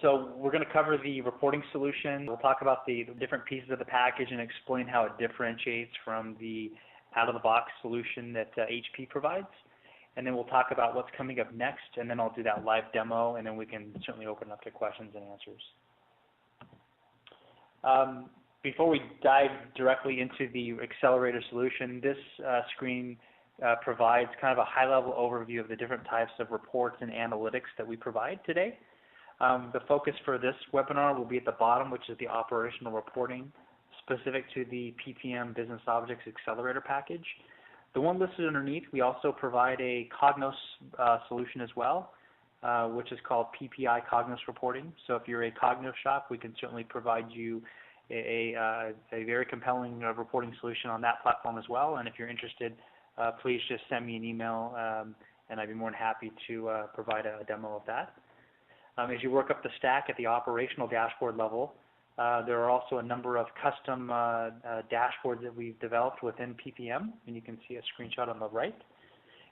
So we're going to cover the reporting solution. We'll talk about the different pieces of the package and explain how it differentiates from the out-of-the-box solution that HP provides. And then we'll talk about what's coming up next, and then I'll do that live demo, and then we can certainly open up to questions and answers. Before we dive directly into the Accelerator solution, this screen provides kind of a high-level overview of the different types of reports and analytics that we provide today. The focus for this webinar will be at the bottom, which is the operational reporting specific to the PPM Business Objects Accelerator package. The one listed underneath, we also provide a Cognos solution as well, which is called PPI Cognos Reporting. So if you're a Cognos shop, we can certainly provide you a very compelling reporting solution on that platform as well. And if you're interested, please just send me an email, and I'd be more than happy to provide a demo of that. As you work up the stack at the operational dashboard level, there are also a number of custom dashboards that we've developed within PPM, and you can see a screenshot on the right.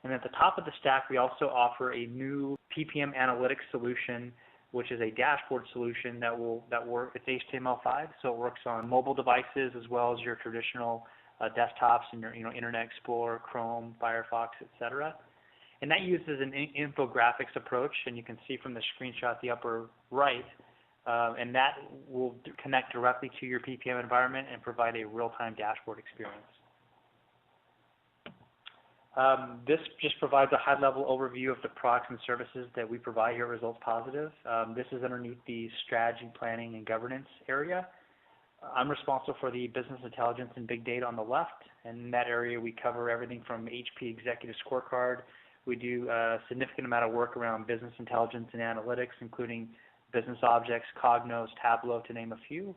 And at the top of the stack, we also offer a new PPM Analytics solution, which is a dashboard solution that works. It's HTML5, so it works on mobile devices as well as your traditional desktops and your Internet Explorer, Chrome, Firefox, etc. And that uses an infographics approach, and you can see from the screenshot at the upper right, and that will connect directly to your PPM environment and provide a real-time dashboard experience. This just provides a high-level overview of the products and services that we provide here at ResultsPositive. This is underneath the strategy, planning, and governance area. I'm responsible for the business intelligence and big data on the left, and in that area we cover everything from HP Executive Scorecard. We do a significant amount of work around business intelligence and analytics, including business objects, Cognos, Tableau, to name a few.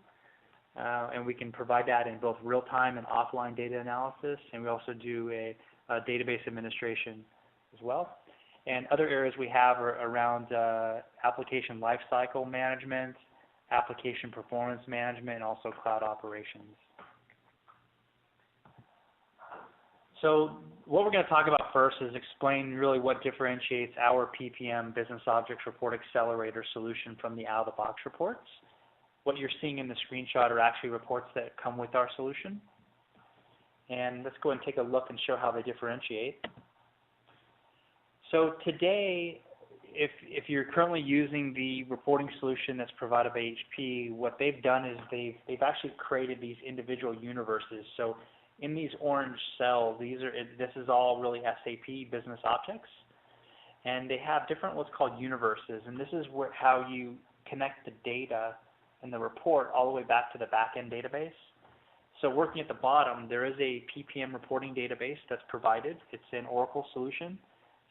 And we can provide that in both real-time and offline data analysis, and we also do a database administration as well. And other areas we have are around application lifecycle management, application performance management, and also cloud operations. So what we're going to talk about first is explain really what differentiates our PPM Business Objects Report Accelerator solution from the out-of-the-box reports. What you're seeing in the screenshot are actually reports that come with our solution. And let's go and take a look and show how they differentiate. So today, if you're currently using the reporting solution that's provided by HP, what they've done is they've actually created these individual universes. So in these orange cells, this is all really SAP business objects, and they have different what's called universes, and this is how you connect the data in the report all the way back to the back-end database. So working at the bottom, there is a PPM reporting database that's provided. It's an Oracle solution.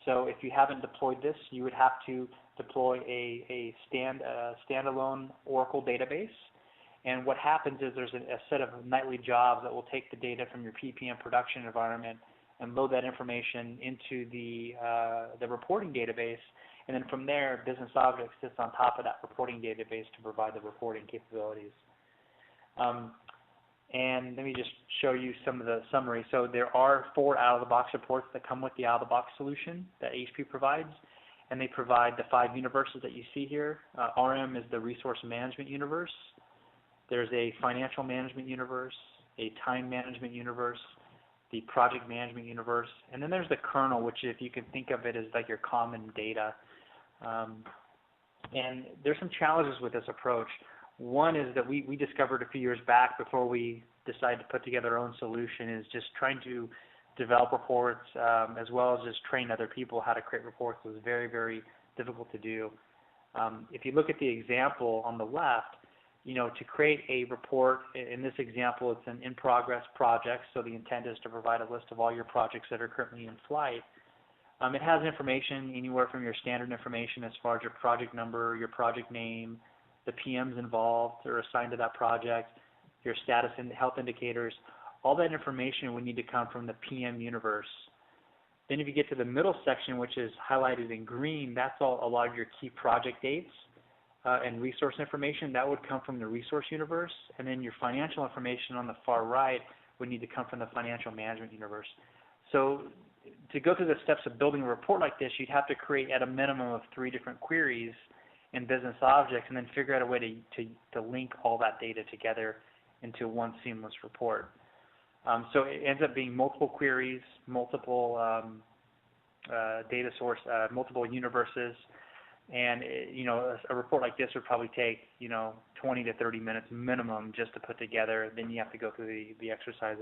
So if you haven't deployed this, you would have to deploy a standalone Oracle database. And what happens is there's a set of nightly jobs that will take the data from your PPM production environment and load that information into the reporting database. And then from there, Business Objects sits on top of that reporting database to provide the reporting capabilities. And let me just show you some of the summary. So there are 4 out-of-the-box reports that come with the out-of-the-box solution that HP provides, and they provide the 5 universes that you see here. RM is the resource management universe. There's a financial management universe, a time management universe, the project management universe, and then there's the kernel, which if you can think of it as like your common data. And there's some challenges with this approach. One is that we discovered a few years back before we decided to put together our own solution is just trying to develop reports as well as just train other people how to create reports. It was very, very difficult to do. If you look at the example on the left, to create a report, in this example, it's an in-progress project, so the intent is to provide a list of all your projects that are currently in flight. It has information anywhere from your standard information as far as your project number, your project name, the PMs involved or assigned to that project, your status and health indicators. All that information would need to come from the PM universe. Then if you get to the middle section, which is highlighted in green, that's a lot of your key project dates. And resource information, that would come from the resource universe, and then your financial information on the far right would need to come from the financial management universe. So to go through the steps of building a report like this, you'd have to create at a minimum of 3 different queries, in business objects, and then figure out a way to link all that data together into one seamless report. So it ends up being multiple queries, multiple data source, multiple universes, and a report like this would probably take 20 to 30 minutes minimum just to put together. Then you have to go through the exercise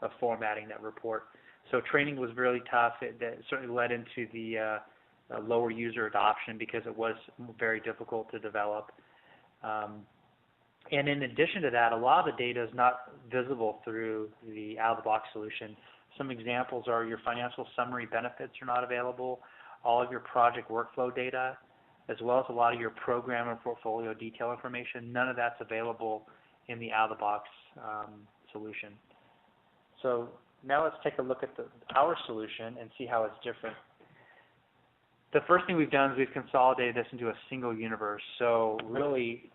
of formatting that report. So training was really tough. That certainly led into the lower user adoption because it was very difficult to develop. And in addition to that, a lot of the data is not visible through the out-of-the-box solution. Some examples are your financial summary benefits are not available, all of your project workflow data, as well as a lot of your program and portfolio detail information. None of that's available in the out-of-the-box solution. So now let's take a look at our solution and see how it's different. The first thing we've done is we've consolidated this into a single universe. So really,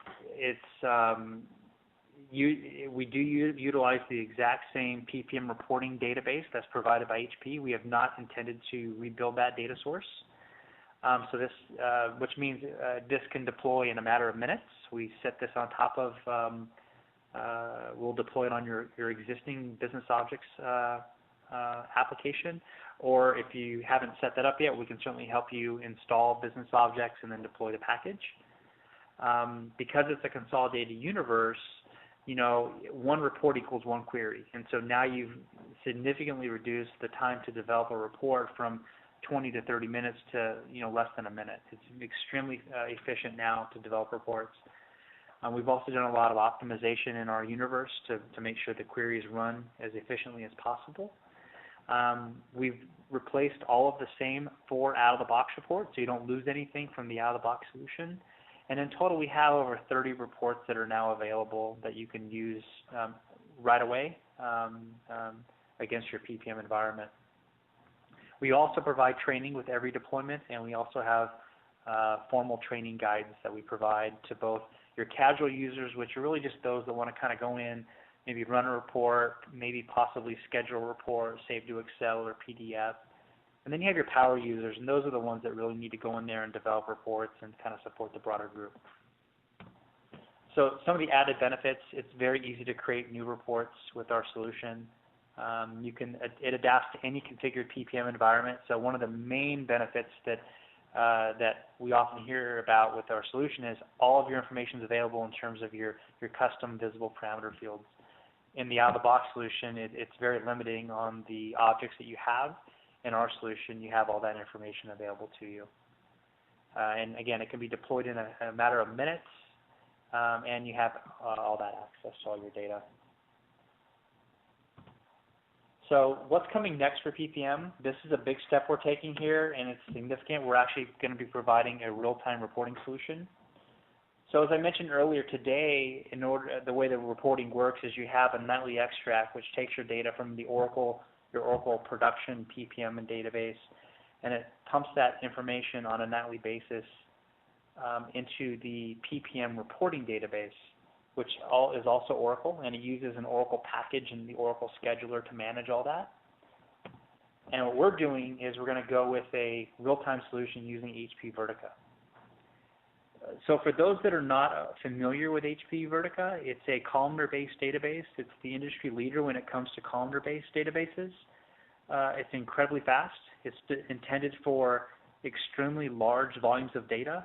we do utilize the exact same PPM reporting database that's provided by HP. We have not intended to rebuild that data source. So this, which means this can deploy in a matter of minutes. We set this on top of, we'll deploy it on your existing business objects application, or if you haven't set that up yet, we can certainly help you install business objects and then deploy the package. Because it's a consolidated universe, one report equals one query, and so now you've significantly reduced the time to develop a report from 20 to 30 minutes to less than a minute. It's extremely efficient now to develop reports. We've also done a lot of optimization in our universe to make sure the queries run as efficiently as possible. We've replaced all of the same 4 out-of-the-box reports, so you don't lose anything from the out-of-the-box solution. And in total, we have over 30 reports that are now available that you can use right away against your PPM environment. We also provide training with every deployment, and we also have formal training guides that we provide to both your casual users, which are really just those that want to kind of go in, maybe run a report, maybe possibly schedule a report, save to Excel or PDF. And then you have your power users, and those are the ones that really need to go in there and develop reports and kind of support the broader group. So some of the added benefits, it's very easy to create new reports with our solution. It adapts to any configured PPM environment. So one of the main benefits that we often hear about with our solution is all of your information is available in terms of your custom visible parameter fields. In the out-of-the-box solution, it's very limiting on the objects that you have. In our solution, you have all that information available to you. And again, it can be deployed in a matter of minutes, and you have all that access to all your data. So what's coming next for PPM? This is a big step we're taking here, and it's significant. We're actually going to be providing a real-time reporting solution. So as I mentioned earlier today, the way the reporting works is you have a nightly extract, which takes your data from your Oracle production PPM and database, and it pumps that information on a nightly basis into the PPM reporting database, which is also Oracle, and it uses an Oracle package and the Oracle scheduler to manage all that. And what we're doing is we're going to go with a real-time solution using HP Vertica. So for those that are not familiar with HP Vertica, it's a columnar-based database. It's the industry leader when it comes to columnar-based databases. It's incredibly fast. It's intended for extremely large volumes of data.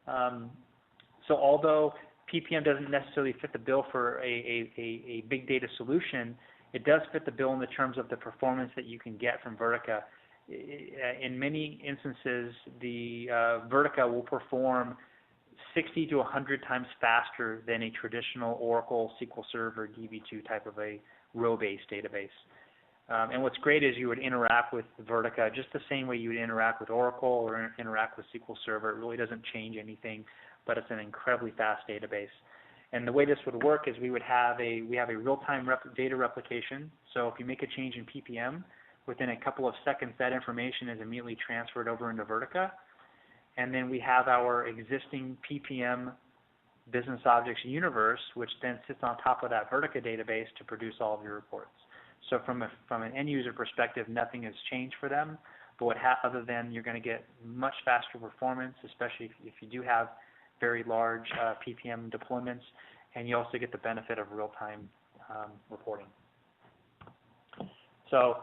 So although PPM doesn't necessarily fit the bill for a big data solution, it does fit the bill in the terms of the performance that you can get from Vertica. In many instances, the Vertica will perform 60 to 100 times faster than a traditional Oracle SQL Server DB2 type of a row-based database. And what's great is you would interact with Vertica just the same way you would interact with Oracle or interact with SQL Server. It really doesn't change anything, but it's an incredibly fast database. And the way this would work is we have a real-time data replication. So if you make a change in PPM, within a couple of seconds, that information is immediately transferred over into Vertica. And then we have our existing PPM business objects universe, which then sits on top of that Vertica database to produce all of your reports. So from an end user perspective, nothing has changed for them, but other than you're going to get much faster performance, especially if you do have very large PPM deployments, and you also get the benefit of real-time reporting. So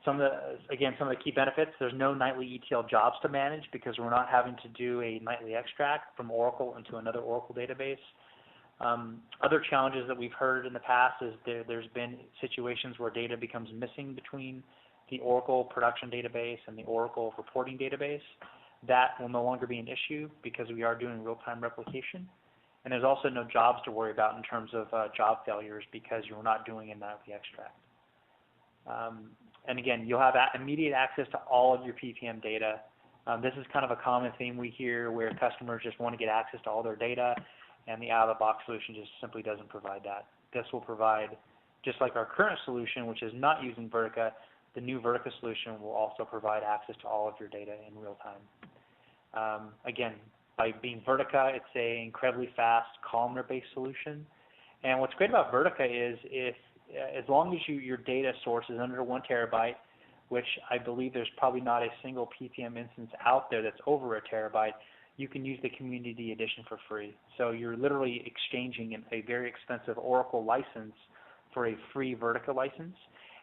some of the key benefits, there's no nightly ETL jobs to manage because we're not having to do a nightly extract from Oracle into another Oracle database. Other challenges that we've heard in the past is there's been situations where data becomes missing between the Oracle production database and the Oracle reporting database. That will no longer be an issue because we are doing real-time replication. And there's also no jobs to worry about in terms of job failures because you're not doing a nightly extract. And again, you'll have immediate access to all of your PPM data. This is kind of a common theme we hear where customers just want to get access to all their data, and the out-of-the-box solution just simply doesn't provide that. This will provide, just like our current solution, which is not using Vertica, the new Vertica solution will also provide access to all of your data in real time. Again, by being Vertica, it's an incredibly fast, columnar-based solution. And what's great about Vertica is as long as your data source is under 1 terabyte, which I believe there's probably not a single PPM instance out there that's over 1 terabyte, you can use the community edition for free. So you're literally exchanging a very expensive Oracle license for a free Vertica license.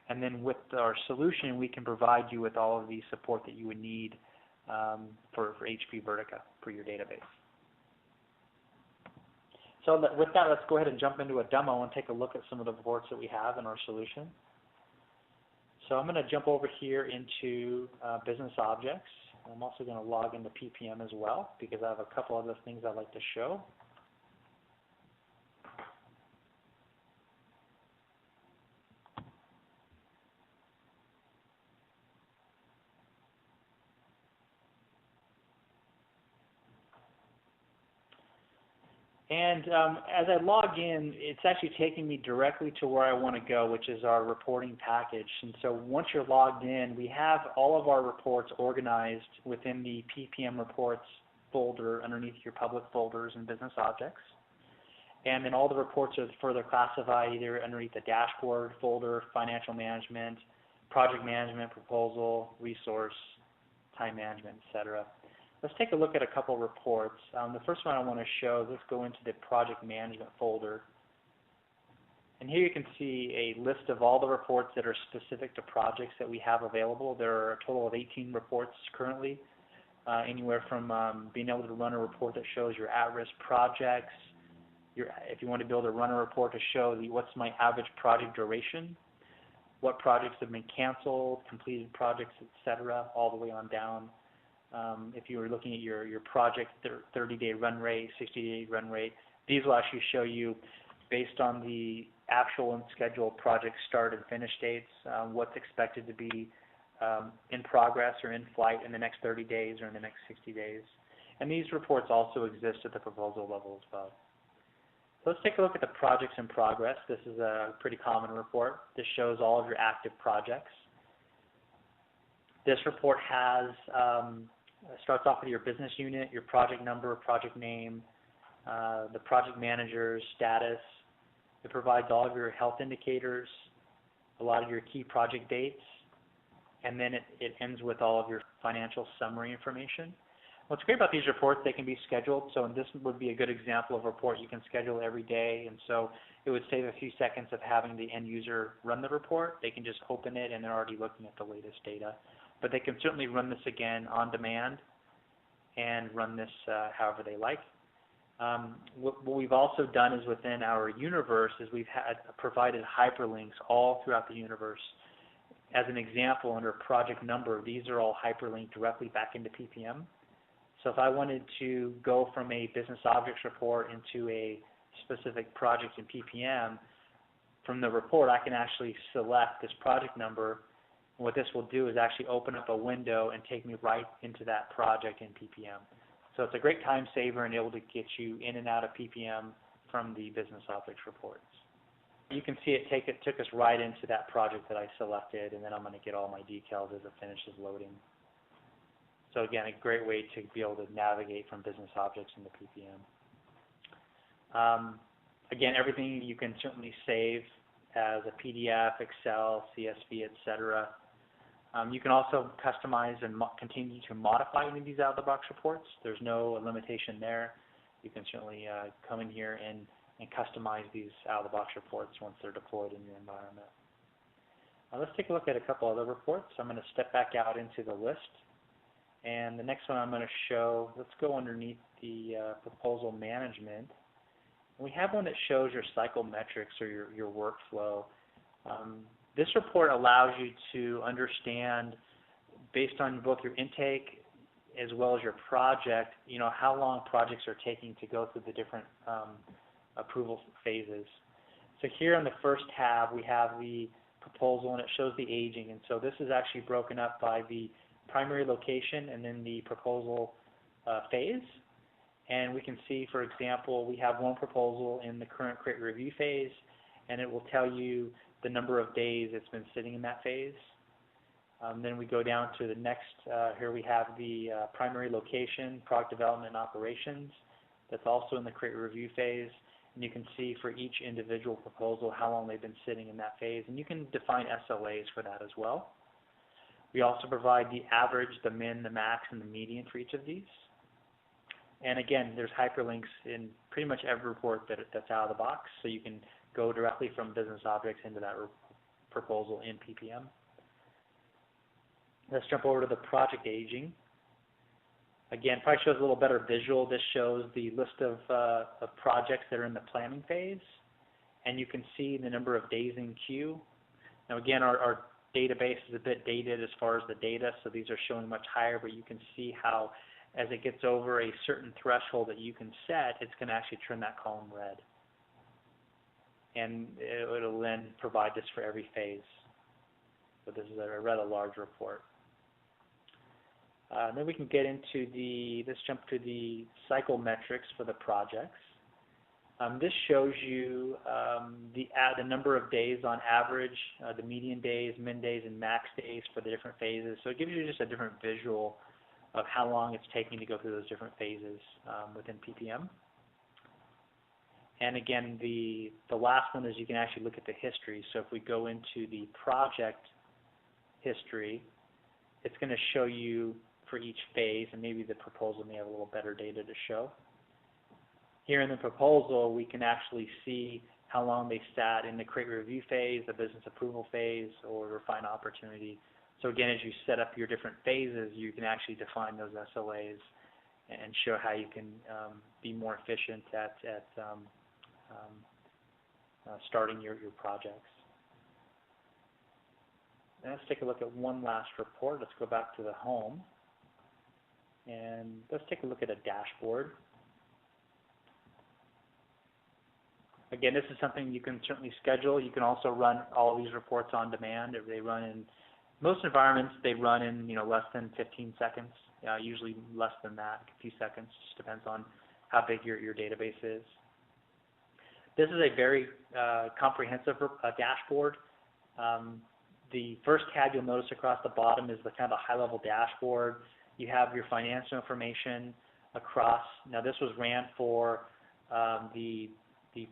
And then with our solution, we can provide you with all of the support that you would need for HP Vertica for your database. So with that, let's go ahead and jump into a demo and take a look at some of the reports that we have in our solution. So I'm going to jump over here into Business Objects. I'm also going to log into PPM as well because I have a couple other things I'd like to show. And as I log in, it's actually taking me directly to where I want to go, which is our reporting package. And so once you're logged in, we have all of our reports organized within the PPM reports folder underneath your public folders and business objects. And then all the reports are further classified either underneath the dashboard folder, financial management, project management, proposal, resource, time management, etc. Let's take a look at a couple reports. The first one I want to show, let's go into the project management folder. And here you can see a list of all the reports that are specific to projects that we have available. There are a total of 18 reports currently, anywhere from being able to run a report that shows your at-risk projects. If you want to build a runner report to show what's my average project duration, what projects have been canceled, completed projects, etc., all the way on down. If you were looking at your project 30-day run rate, 60-day run rate, these will actually show you, based on the actual and scheduled project start and finish dates, what's expected to be in progress or in flight in the next 30 days or in the next 60 days. And these reports also exist at the proposal level as well. So let's take a look at the projects in progress. This is a pretty common report. This shows all of your active projects. This report has starts off with your business unit, your project number, project name, the project manager's status. It provides all of your health indicators, a lot of your key project dates, and then it ends with all of your financial summary information. What's great about these reports, they can be scheduled. So this would be a good example of a report you can schedule every day, and so it would save a few seconds of having the end user run the report. They can just open it and they're already looking at the latest data. But they can certainly run this again on demand and run this however they like. What we've also done is within our universe is we've provided hyperlinks all throughout the universe. As an example, under project number, these are all hyperlinked directly back into PPM. So if I wanted to go from a business objects report into a specific project in PPM, from the report I can actually select this project number. And what this will do is actually open up a window and take me right into that project in PPM. So it's a great time saver and able to get you in and out of PPM from the business objects reports. You can see it took us right into that project that I selected, and then I'm going to get all my details as it finishes loading. So again, a great way to be able to navigate from business objects into PPM. Again, everything you can certainly save as a PDF, Excel, CSV, etc. You can also customize and continue to modify any of these out-of-the-box reports. There's no limitation there. you can certainly come in here and customize these out-of-the-box reports once they're deployed in your environment. Let's take a look at a couple other reports. I'm going to step back out into the list. And the next one I'm going to show, let's go underneath the proposal management. We have one that shows your cycle metrics or your workflow. This report allows you to understand, based on both your intake as well as your project, how long projects are taking to go through the different approval phases. So here in the first tab, we have the proposal, and it shows the aging. And so this is actually broken up by the primary location and then the proposal phase. And we can see, for example, we have one proposal in the current create review phase, and it will tell you the number of days it's been sitting in that phase. Then we go down to the next, here we have the primary location, product development and operations. That's also in the create review phase. And you can see for each individual proposal how long they've been sitting in that phase. And you can define SLAs for that as well. We also provide the average, the min, the max, and the median for each of these. And again, there's hyperlinks in pretty much every report that's out of the box, so you can go directly from business objects into that proposal in PPM. Let's jump over to the project aging. Again, probably shows a little better visual. This shows the list of projects that are in the planning phase, and you can see the number of days in queue. Now again, our database is a bit dated as far as the data, so these are showing much higher, but you can see how as it gets over a certain threshold that you can set, it's going to actually turn that column red. And it'll then provide this for every phase. So this is a rather large report. Then we can get into let's jump to the cycle metrics for the projects. This shows you the number of days on average, the median days, min days, and max days for the different phases. So it gives you just a different visual of how long it's taking to go through those different phases within PPM. And again, the last one is you can actually look at the history. So if we go into the project history, it's going to show you for each phase, and maybe the proposal may have a little better data to show. Here in the proposal, we can actually see how long they sat in the create review phase, the business approval phase, or refine opportunity. So again, as you set up your different phases, you can actually define those SLAs and show how you can be more efficient at starting your projects. And let's take a look at one last report. Let's go back to the home. And let's take a look at a dashboard. Again, this is something you can certainly schedule. You can also run all of these reports on demand. They run in most environments. They run in less than 15 seconds. Usually less than that, a few seconds. Just depends on how big your database is. This is a very comprehensive dashboard. The first tab you'll notice across the bottom is the kind of a high-level dashboard. You have your financial information across. Now this was ran for the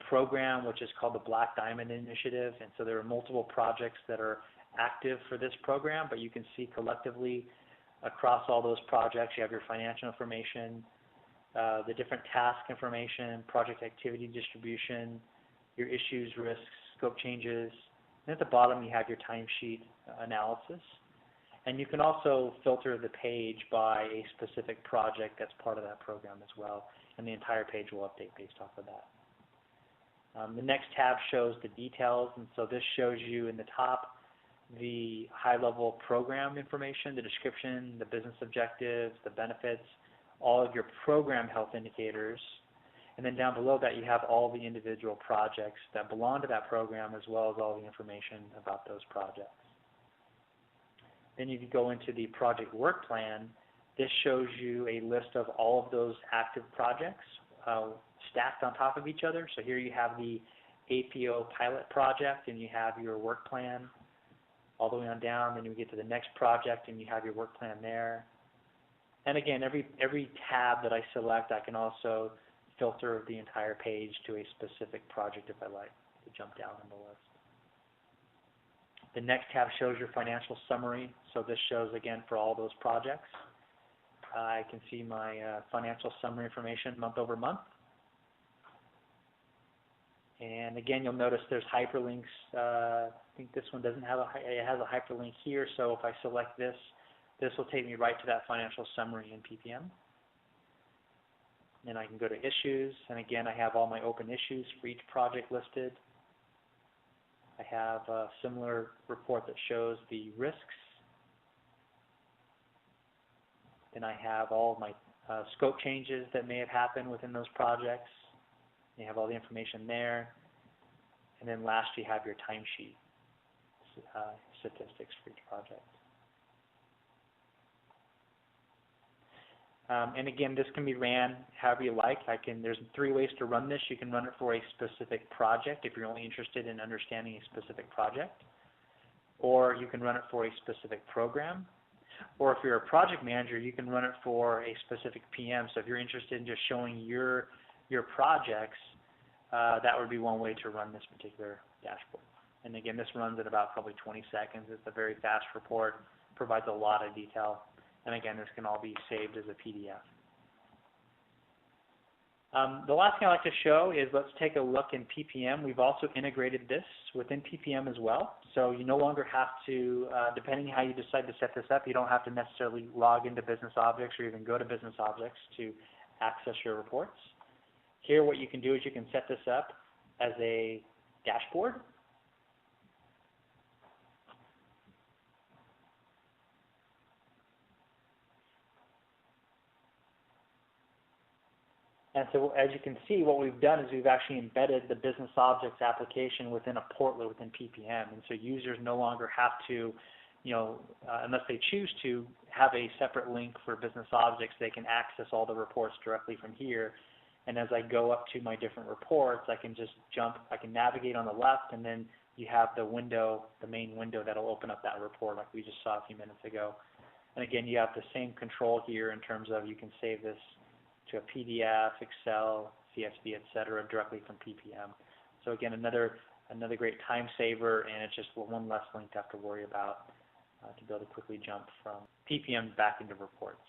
program, which is called the Black Diamond Initiative, and so there are multiple projects that are active for this program, but you can see collectively across all those projects you have your financial information, the different task information, project activity distribution, your issues, risks, scope changes, and at the bottom you have your timesheet analysis. And you can also filter the page by a specific project that's part of that program as well, and the entire page will update based off of that. The next tab shows the details, and so this shows you in the top the high-level program information, the description, the business objectives, the benefits, all of your program health indicators, and then down below that you have all the individual projects that belong to that program as well as all the information about those projects. Then you can go into the project work plan. This shows you a list of all of those active projects stacked on top of each other. So here you have the APO pilot project and you have your work plan all the way on down. Then you get to the next project and you have your work plan there. And again, every tab that I select, I can also filter the entire page to a specific project if I like to jump down on the list. The next tab shows your financial summary. So this shows, again, for all those projects. I can see my financial summary information month over month. And again, you'll notice there's hyperlinks. I think this one doesn't have it has a hyperlink here, so if I select this, this will take me right to that financial summary in PPM. Then I can go to issues, and again, I have all my open issues for each project listed. I have a similar report that shows the risks. Then I have all of my scope changes that may have happened within those projects. You have all the information there. And then last, you have your timesheet statistics for each project. And again, this can be ran however you like. There's 3 ways to run this. You can run it for a specific project if you're only interested in understanding a specific project. Or you can run it for a specific program. Or if you're a project manager, you can run it for a specific PM. So if you're interested in just showing your projects, that would be one way to run this particular dashboard. And again, this runs at about probably 20 seconds. It's a very fast report, provides a lot of detail. And again, this can all be saved as a PDF. The last thing I'd like to show is let's take a look in PPM. We've also integrated this within PPM as well. So you no longer have to, depending on how you decide to set this up, you don't have to necessarily log into Business Objects or even go to Business Objects to access your reports. Here what you can do is you can set this up as a dashboard. And so as you can see, what we've done is we've actually embedded the Business Objects application within a portlet within PPM. And so users no longer have to, unless they choose to, have a separate link for Business Objects. They can access all the reports directly from here. And as I go up to my different reports, I can just I can navigate on the left, and then you have the window, the main window that'll open up that report like we just saw a few minutes ago. And again, you have the same control here in terms of you can save this to a PDF, Excel, CSV, etc., directly from PPM. So again, another great time saver, and it's just one less link to have to worry about to be able to quickly jump from PPM back into reports.